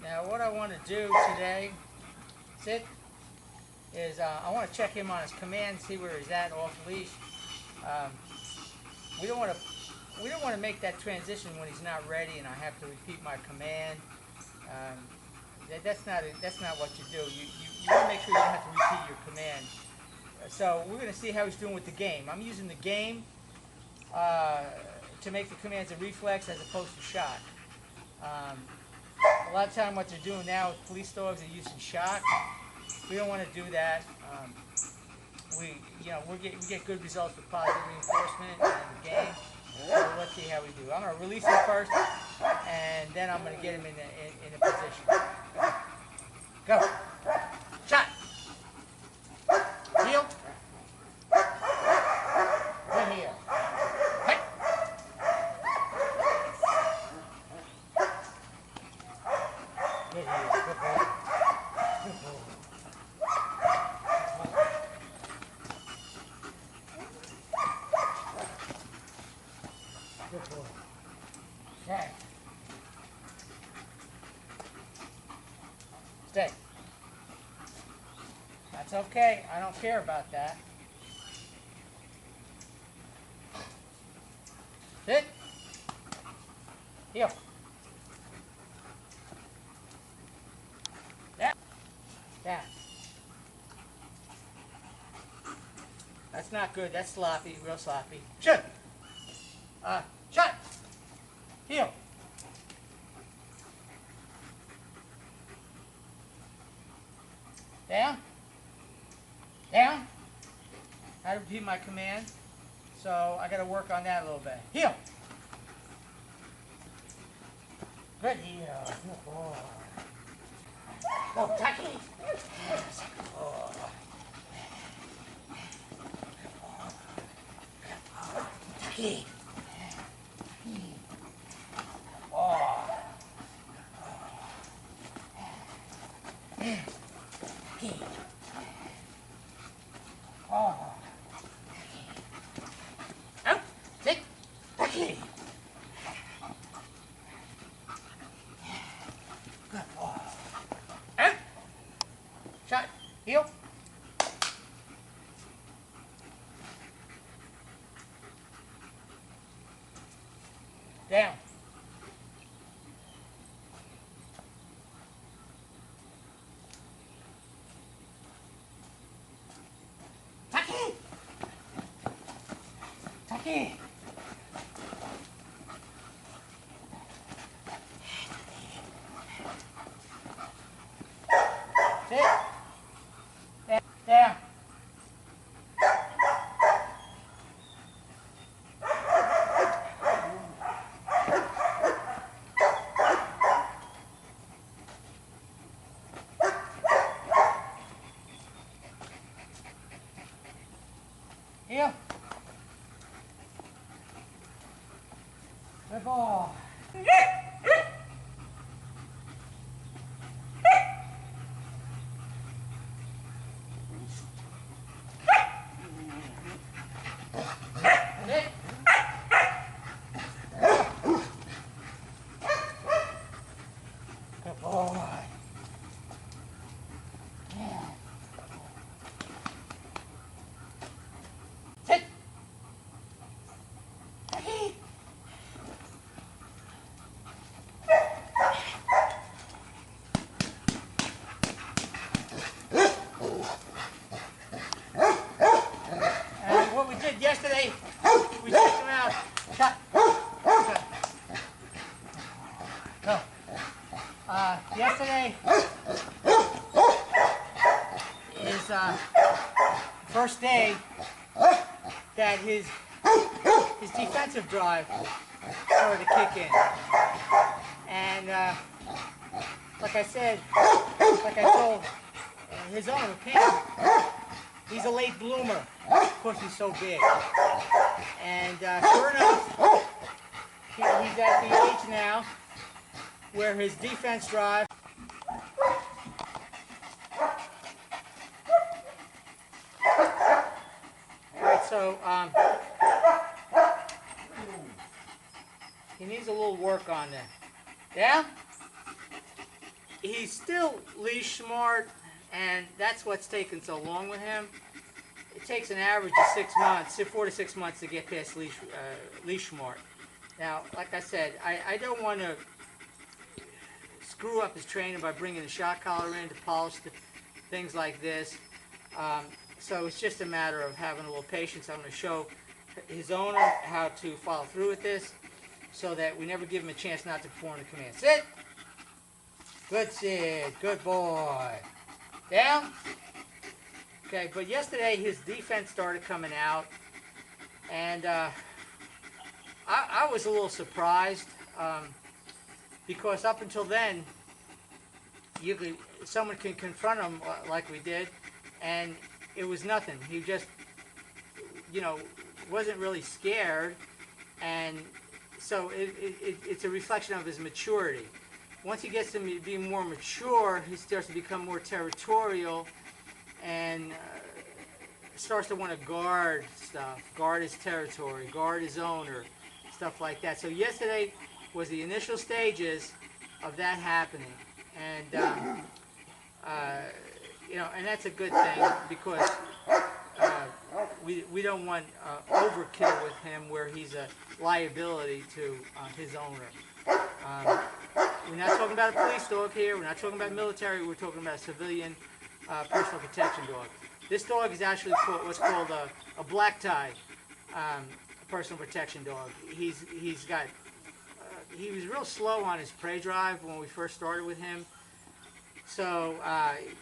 Now what I want to do today, Sid, is I want to check him on his command, see where he's at off leash. Um, we don't want to make that transition when he's not ready and I have to repeat my command. That's not what you do. You want to make sure you don't have to repeat your command. So we're going to see how he's doing with the game. I'm using the game to make the commands a reflex as opposed to shock. A lot of time what they're doing now with police dogs, they're using shock. We don't want to do that. We get good results with positive reinforcement in the game. So let's see how we do. I'm going to release him first, and then I'm going to get him in a position. Go. Shot. Heel. Good heel. Hey. Good heel. Good boy. Good boy. Good boy. Okay. Stay. That's okay. I don't care about that. Sit. Heel. Down. Down. That's not good. That's sloppy. Real sloppy. Shut. Shut. Heel. Down. Down. I repeat my command. So I got to work on that a little bit. Heel. Good heel. Good boy. Go, Tucky. Yes. Oh. Tucky. Oh. Tucky. Oh. Out. Sit. Tucky. Good boy. Out. Shot. Heel. Down. Tucky. Tucky. Sit. Down. Down. Heel. Good boy. Sit. Good boy. Yeah. Sit. And what we did yesterday, we took him out. Cut. Cut. Go. Yesterday is first day that his defensive drive started to kick in. And like I said, like I told his owner, Pam, he's a late bloomer. Of course, he's so big. And sure enough, he's at the age now where his defense drive so he needs a little work on that. Yeah? He's still leash smart, and that's what's taken so long with him. It takes an average of 6 months, 4 to 6 months to get past leash smart. Now, like I said, I don't want to screw up his training by bringing the shock collar in to polish things like this. So it's just a matter of having a little patience. I'm going to show his owner how to follow through with this so that we never give him a chance not to perform the command. Sit. Good sit. Good boy. Down. Okay, but yesterday his defense started coming out, and I was a little surprised because up until then, someone can confront him like we did, and it was nothing. He just, wasn't really scared, and so it's a reflection of his maturity. Once he gets to be more mature, he starts to become more territorial, and starts to want to guard stuff, guard his territory, guard his owner, stuff like that. So yesterday was the initial stages of that happening, and and that's a good thing because we don't want overkill with him where he's a liability to his owner. We're not talking about a police dog here. We're not talking about military. We're talking about a civilian personal protection dog. This dog is actually what's called a black tie personal protection dog. He was real slow on his prey drive when we first started with him. So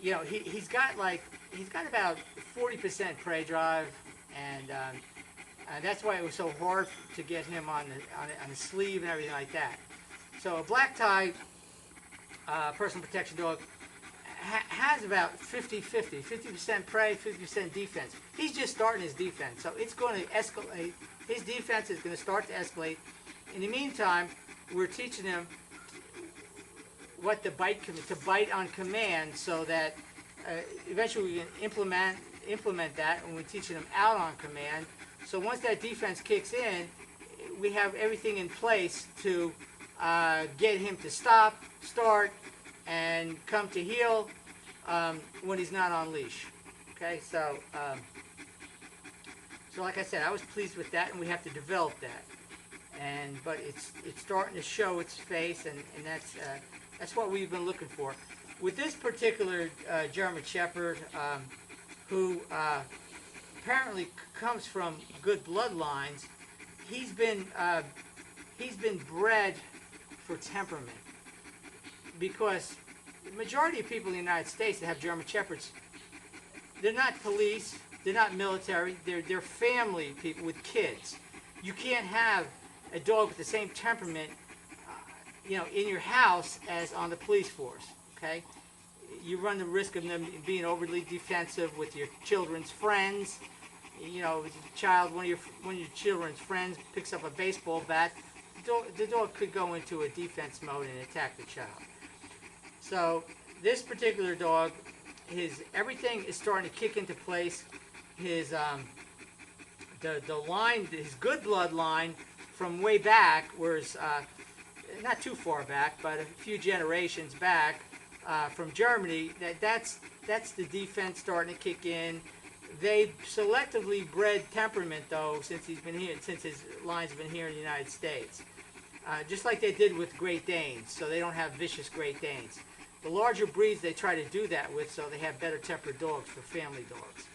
he's got about 40% prey drive, and that's why it was so hard to get him on the sleeve and everything like that. So a black tie personal protection dog has about 50-50, 50% prey, 50% defense. He's just starting his defense, so it's going to escalate. His defense is going to start to escalate. In the meantime, we're teaching him what to bite on command, so that eventually we can implement that when we're teaching him out on command. So once that defense kicks in, we have everything in place to get him to stop, start, and come to heel when he's not on leash. Okay, so like I said, I was pleased with that, and we have to develop that. But it's starting to show its face, and that's what we've been looking for. With this particular German Shepherd, who apparently comes from good bloodlines, he's been bred for temperament, because majority of people in the United States that have German Shepherds, they're not police, they're not military, they're family people with kids. You can't have a dog with the same temperament, in your house as on the police force, okay? You run the risk of them being overly defensive with your children's friends. One of your children's friends picks up a baseball bat, the dog could go into a defense mode and attack the child. So this particular dog, everything is starting to kick into place. His the line, his good blood line from way back, was not too far back, but a few generations back, from Germany. That's the defense starting to kick in. They selectively bred temperament, though, since he's been here, since his lines have been here in the United States. Just like they did with Great Danes, so they don't have vicious Great Danes. The larger breeds they try to do that with, so they have better tempered dogs for family dogs.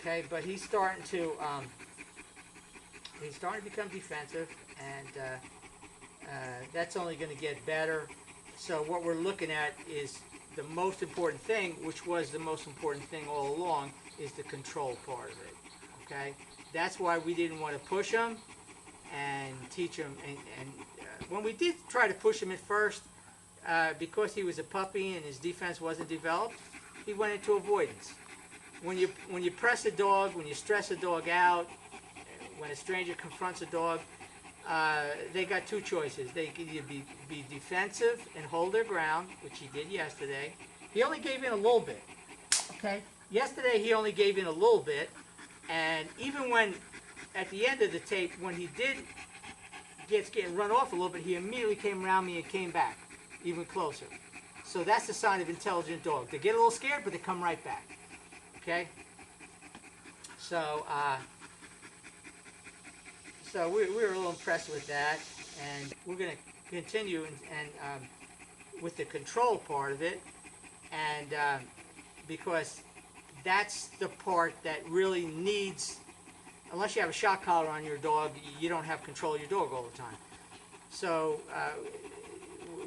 Okay, but he's starting to become defensive, and that's only going to get better. So what we're looking at is the most important thing, which was the most important thing all along, is the control part of it. Okay, that's why we didn't want to push him and teach him. And when we did try to push him at first, because he was a puppy and his defense wasn't developed, he went into avoidance. When you press a dog, when you stress a dog out, when a stranger confronts a dog, they got two choices. They can either be defensive and hold their ground, which he did yesterday. He only gave in a little bit. Okay? Yesterday he only gave in a little bit, and even when, at the end of the tape, when he did get run off a little bit, he immediately came around me and came back, even closer. So that's the sign of intelligent dog. They get a little scared, but they come right back. Okay? So, we were a little impressed with that, and we're going to continue and with the control part of it, and because that's the part that really needs, unless you have a shock collar on your dog, you don't have control of your dog all the time. So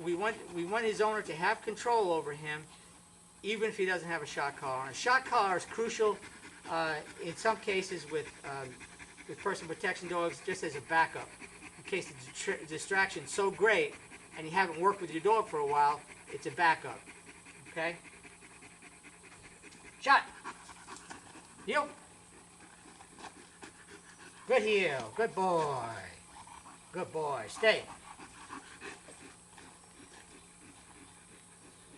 we want his owner to have control over him, even if he doesn't have a shock collar on. A shock collar is crucial in some cases with person protection dogs, just as a backup. In case the distraction's so great and you haven't worked with your dog for a while, it's a backup. Okay? Shot! Heel! Good heel. Good boy. Good boy. Stay.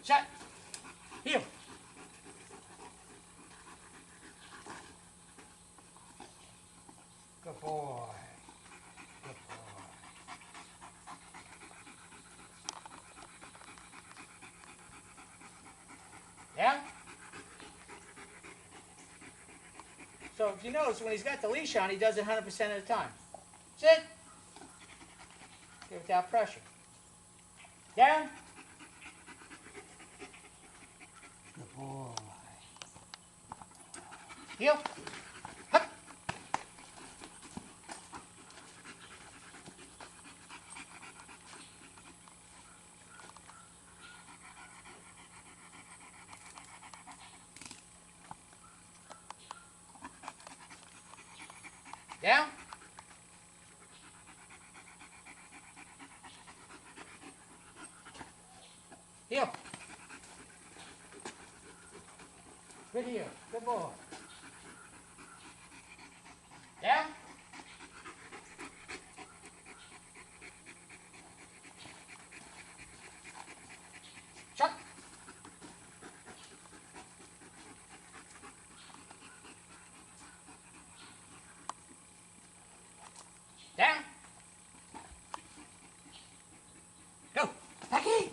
Shot! Heel! Good boy. Good boy. Yeah? So if you notice, when he's got the leash on, he does it 100% of the time. Sit. Without pressure. Down. Good boy. Heel. Hup. Down. Heel. Good heel. Good boy. Down. Shut. Down. Go. Back in.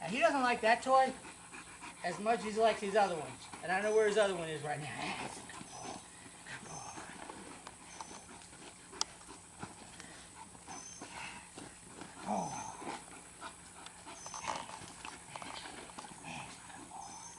Now, he doesn't like that toy as much as he likes his other ones. And I don't know where his other one is right now.